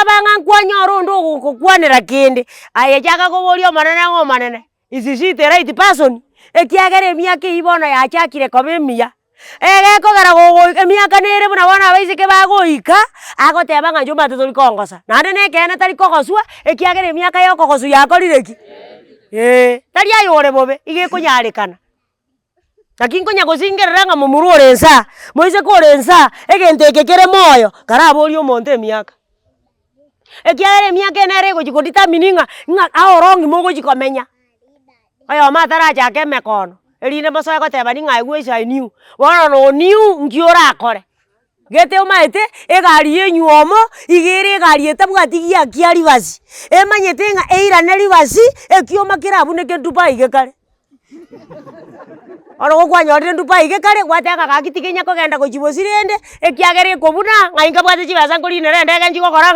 banga kwanyoro ndo kukwanira kindi aye chaka koborio manene ngo manene isisi the right person ekiagere miaka ibona ya chakire kobemia kogera gogo emiaka nere buna bona abaisike bagoika agoteba nga njuma tutori kongosa nande nekene tari kogoswa ekiagere emiaka yo kogosu yakorire ki tari ayore bobe ige kunyarikana lakini konya gosingerera nga mumuru orensa moise korensa egente kekere moyo karabori omonte emiaka ekiagere emiaka nere gochikodita mininga nga aorongi mogo chikomenya ayo matara chake mekono erinde mosoe goteba ni ng'ai gwecha iniu bono no niu ngiora akore gete omaete egari yenyuomo igere egari etabwati giakia ribasi emanyete ng'a eirane ribasi ekioma kerabuneke Dubai gekare oro gokwanyorire Dubai gekare gwateka gagiti kenya kogenda gochibosirende ekiagere ekobuna ng'ai nkabwate chibesa nkorinere endege nchigokora ng'a